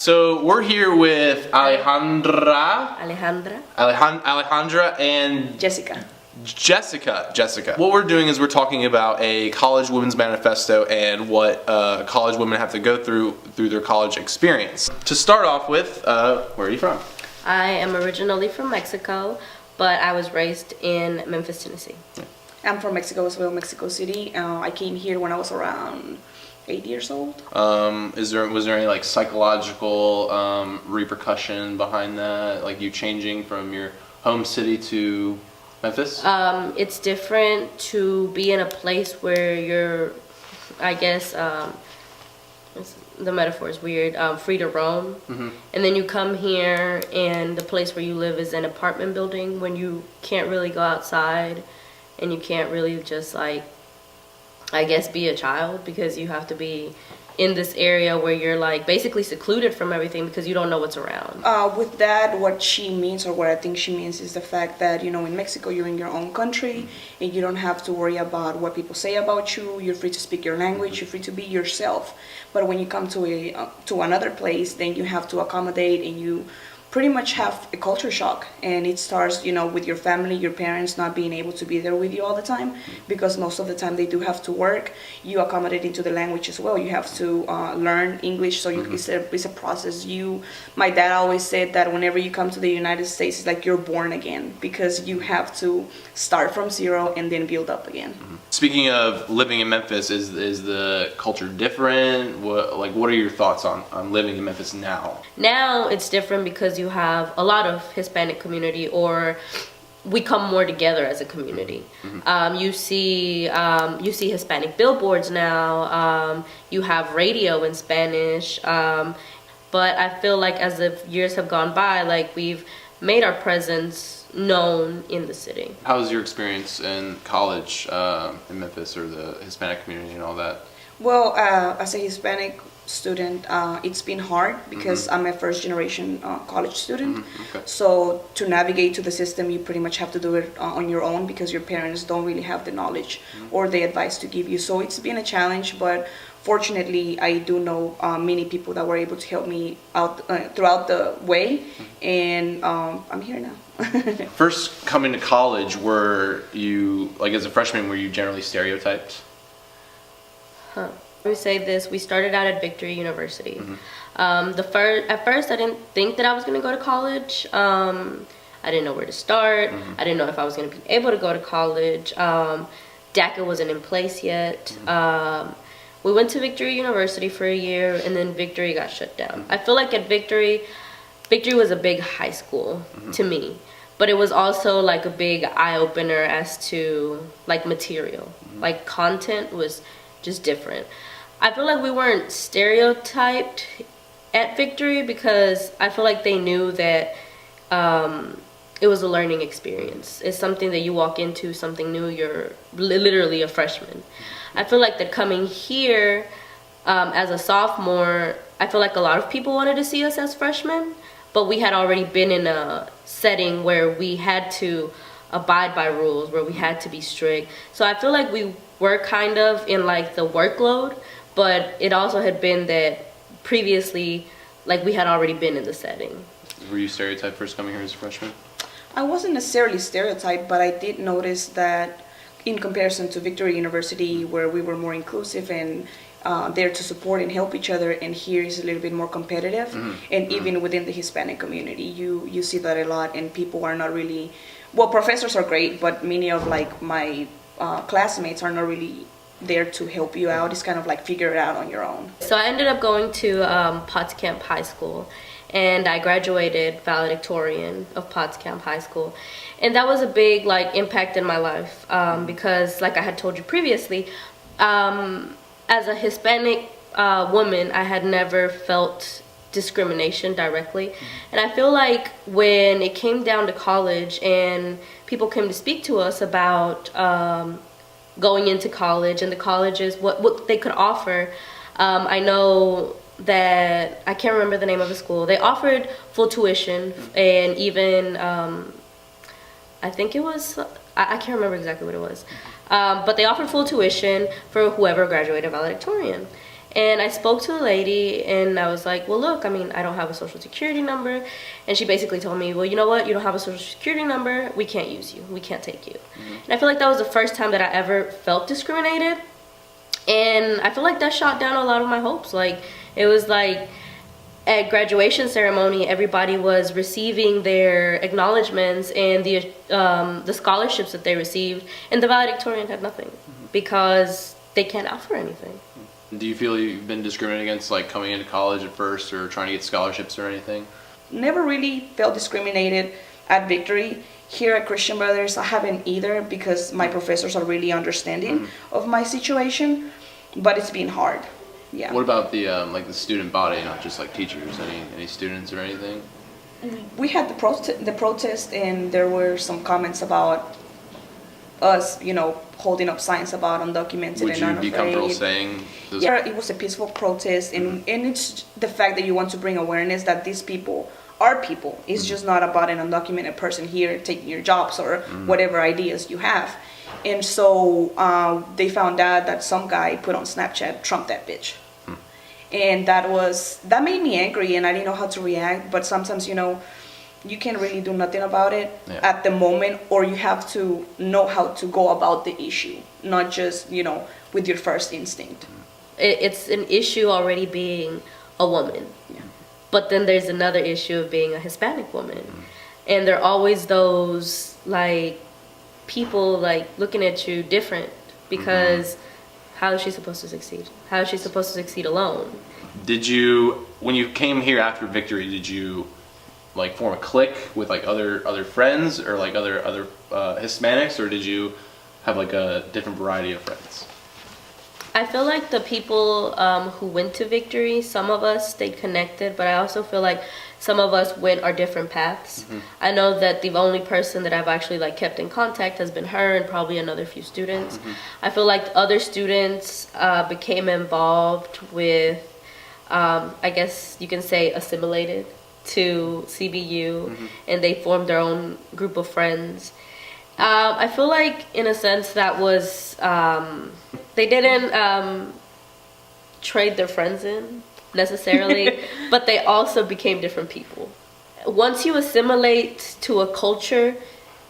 So we're here with Alejandra and Jessica. What we're doing is we're talking about a college women's manifesto and what college women have to go through their college experience. To start off with, where are you from? I am originally from Mexico, but I was raised in Memphis, Tennessee. Yeah. I'm from Mexico as well, Mexico City. I came here when I was around 8 years old. Was there any like psychological repercussion behind that, like you changing from your home city to Memphis? It's different to be in a place where you're, I guess, the metaphor is weird, free to roam. Mm-hmm. And then you come here and the place where you live is an apartment building when you can't really go outside and you can't really just like, I guess, be a child because you have to be in this area where you're like basically secluded from everything because you don't know what's around. With that, what she means, or what I think she means, is the fact that, you know, in Mexico you're in your own country and you don't have to worry about what people say about you. You're free to speak your language, you're free to be yourself. But when you come to another place, then you have to accommodate and you pretty much have a culture shock, and it starts, you know, with your family, your parents not being able to be there with you all the time because most of the time they do have to work. You accommodate into the language as well. You have to learn English, so it's a process. My dad always said that whenever you come to the United States, it's like you're born again because you have to start from zero and then build up again. Speaking of living in Memphis, is the culture different? What are your thoughts on living in Memphis now? Now it's different because you have a lot of Hispanic community, or we come more together as a community. Mm-hmm. You see Hispanic billboards now. You have radio in Spanish. But I feel like as the years have gone by, like we've made our presence known in the city. How was your experience in college in Memphis, or the Hispanic community and all that? Well, as a Hispanic student, it's been hard because I'm a first generation college student. Okay. So to navigate to the system, you pretty much have to do it on your own because your parents don't really have the knowledge or the advice to give you. So it's been a challenge, but fortunately I do know many people that were able to help me out throughout the way, and I'm here now. First coming to college, were you, like as a freshman, were you generally stereotyped? We say this, we started out at Victory University. At first I didn't think that I was going to go to college. I didn't know where to start. I didn't know if I was going to be able to go to college. DACA wasn't in place yet. We went to Victory University for a year, and then Victory got shut down. I feel like at Victory was a big high school to me, but it was also like a big eye-opener as to like material. Like content was just different. I feel like we weren't stereotyped at Victory because I feel like they knew that it was a learning experience. It's something that you walk into, something new, you're literally a freshman. I feel like that coming here as a sophomore, I feel like a lot of people wanted to see us as freshmen, but we had already been in a setting where we had to abide by rules, where we had to be strict. So I feel like we were kind of in like the workload, but it also had been that previously, like we had already been in the setting. Were you stereotyped first coming here as a freshman? I wasn't necessarily stereotyped, but I did notice that in comparison to Victory University, where we were more inclusive and there to support and help each other, and here is a little bit more competitive. And even within the Hispanic community, you see that a lot, and people are not really, well, professors are great, but many of like my classmates are not really there to help you out. It's kind of like figure it out on your own. So I ended up going to Potsdam High School, and I graduated valedictorian of Potsdam High School, and that was a big like impact in my life because, like I had told you previously, as a Hispanic woman, I had never felt discrimination directly, and I feel like when it came down to college and people came to speak to us about going into college and the colleges, what they could offer, I know that I can't remember the name of the school. They offered full tuition, and even I think it was, I can't remember exactly what it was, but they offered full tuition for whoever graduated valedictorian. And I spoke to the lady, and I was like, well, look, I mean, I don't have a social security number. And she basically told me, well, you know what? You don't have a social security number. We can't use you. We can't take you. And I feel like that was the first time that I ever felt discriminated. And I feel like that shot down a lot of my hopes. Like, it was like at graduation ceremony, everybody was receiving their acknowledgments and the scholarships that they received. And the valedictorian had nothing because they can't offer anything. Do you feel you've been discriminated against, like coming into college at first, or trying to get scholarships or anything? Never really felt discriminated at Victory. Here at Christian Brothers, I haven't either, because my professors are really understanding of my situation, but it's been hard. Yeah. What about the like the student body, not just like teachers? Any students or anything? We had the protest, and there were some comments about us, holding up signs about undocumented Would and you unafraid. be comfortable saying those? Yeah, it was a peaceful protest, and it's the fact that you want to bring awareness that these people are people. It's just not about an undocumented person here taking your jobs or whatever ideas you have. And so they found out that some guy put on Snapchat, "Trump that bitch." And that made me angry, and I didn't know how to react. But sometimes, you can't really do nothing about it at the moment, or you have to know how to go about the issue, not just, with your first instinct. It's an issue already being a woman. Yeah. But then there's another issue of being a Hispanic woman. And there are always those, like, people, like, looking at you different because how is she supposed to succeed? How is she supposed to succeed alone? Did you, when you came here after Victory, did you like form a clique with like other friends, or like other Hispanics, or did you have like a different variety of friends? I feel like the people who went to Victory, some of us stayed connected, but I also feel like some of us went our different paths. I know that the only person that I've actually like kept in contact has been her and probably another few students. I feel like other students became involved with, I guess you can say, assimilated to CBU, and they formed their own group of friends. I feel like, in a sense, that was, they didn't trade their friends in necessarily, but they also became different people. Once you assimilate to a culture,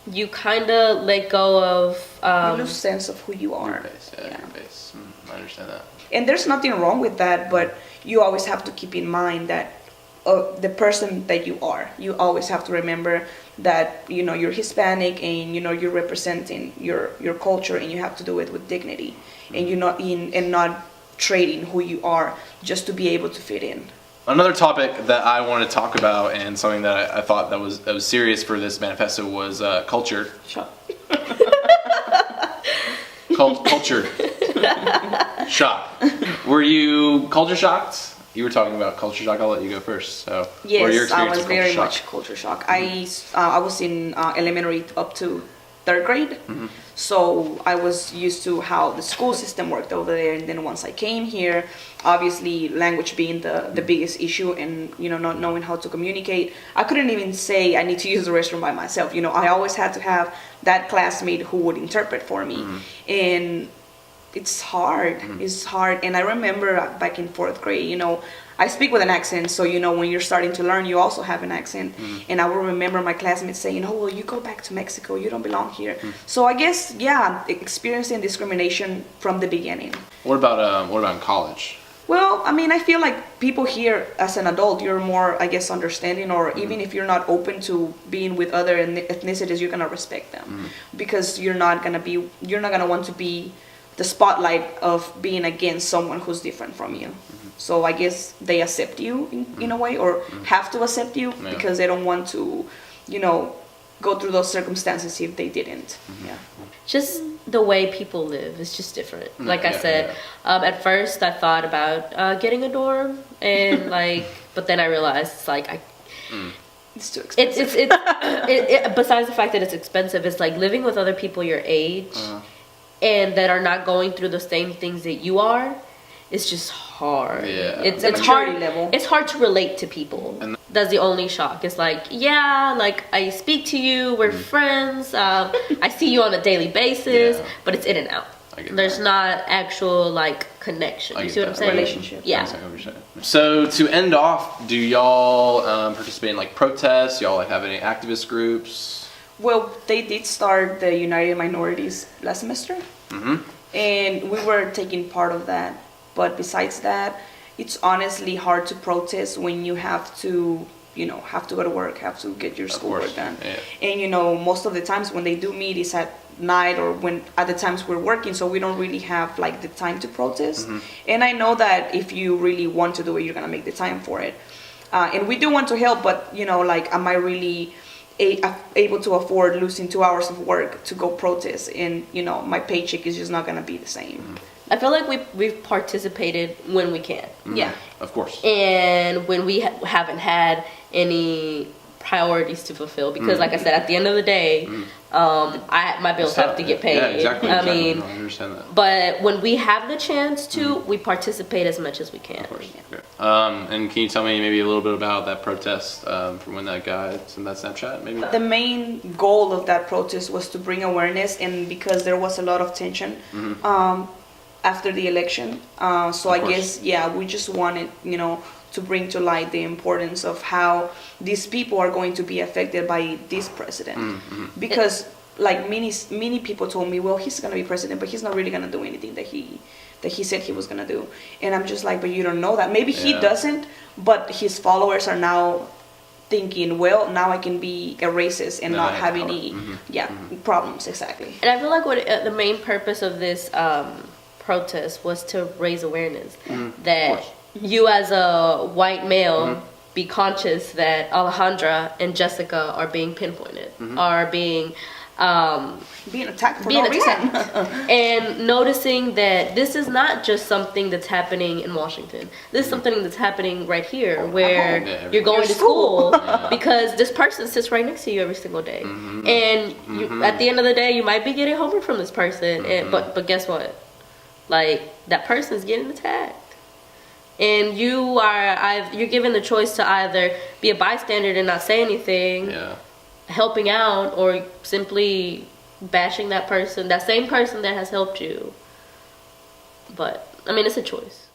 you kind of let go of... you lose sense of who you are. Your base, your base. I understand that. And there's nothing wrong with that, but you always have to keep in mind that the person that you are. You always have to remember that you're Hispanic, and you're representing your culture, and you have to do it with dignity, and you're not not trading who you are just to be able to fit in. Another topic that I want to talk about, and something that I thought that was serious for this manifesto, was culture. Culture shock. Were you culture shocked? You were talking about culture shock. I'll let you go first. So, yes, I was very much culture shock. I was in elementary up to 3rd grade, so I was used to how the school system worked over there. And then once I came here, obviously language being the biggest issue, and not knowing how to communicate, I couldn't even say I need to use the restroom by myself. I always had to have that classmate who would interpret for me, and it's hard. It's hard. And I remember back in 4th grade, I speak with an accent, so when you're starting to learn, you also have an accent. And I will remember my classmates saying, "Oh, well, you go back to Mexico, you don't belong here." So I guess, experiencing discrimination from the beginning. What about in college? Well, I mean, I feel like people here, as an adult, you're more, I guess, understanding, or even if you're not open to being with other ethnicities, you're gonna respect them, because you're not gonna want to be the spotlight of being against someone who's different from you. So I guess they accept you in a way, or have to accept you, because they don't want to, go through those circumstances if they didn't. Just the way people live is just different. Like I said, at first I thought about getting a dorm, and but then I realized It's too expensive. It's besides the fact that it's expensive, it's like living with other people your age and that are not going through the same things that you are. It's just hard. Yeah. It's hard. Level. It's hard to relate to people. And that's the only shock. It's like, I speak to you, we're friends, I see you on a daily basis, but it's in and out. I get There's that. not actual like connection. I You get see what I'm that. saying? Relationship. Yeah. I understand what you're saying. So to end off, do y'all participate in like protests? Y'all like have any activist groups? Well, they did start the United Minorities last semester, and we were taking part of that. But besides that, it's honestly hard to protest when you have to, have to go to work, have to get your schoolwork done. Yeah. And most of the times when they do meet is at night or when at the times we're working, so we don't really have like the time to protest. And I know that if you really want to do it, you're gonna make the time for it. And we do want to help, but like, am I really able to afford losing 2 hours of work to go protest? And my paycheck is just not gonna be the same. I feel like we've participated when we can. Yeah. Of course. And when we haven't had any priorities to fulfill, because like I said, at the end of the day, my bills have to get paid. Yeah, exactly. I exactly. mean, No, I understand that. but when we have the chance to, we participate as much as we can. Of course. Okay. And can you tell me maybe a little bit about that protest from when that guy sent that Snapchat? Maybe. The main goal of that protest was to bring awareness, and because there was a lot of tension after the election, so I guess we just wanted to bring to light the importance of how these people are going to be affected by this president, because like many people told me, well, he's gonna be president, but he's not really gonna do anything that he said he was gonna do. And I'm just like, but you don't know that. Maybe he doesn't, but his followers are now thinking, well, now I can be a racist and not have any problems. Exactly. And I feel like what the main purpose of this protest was to raise awareness that you as a white male be conscious that Alejandra and Jessica are being pinpointed, are being attacked for no reason. And noticing that this is not just something that's happening in Washington. This is something that's happening right here, where you're going to school because this person sits right next to you every single day. And you, at the end of the day, you might be getting homework from this person, and, but guess what? Like, that person's getting attacked. And you're given the choice to either be a bystander and not say anything, helping out, or simply bashing that person, that same person that has helped you. But I mean, it's a choice.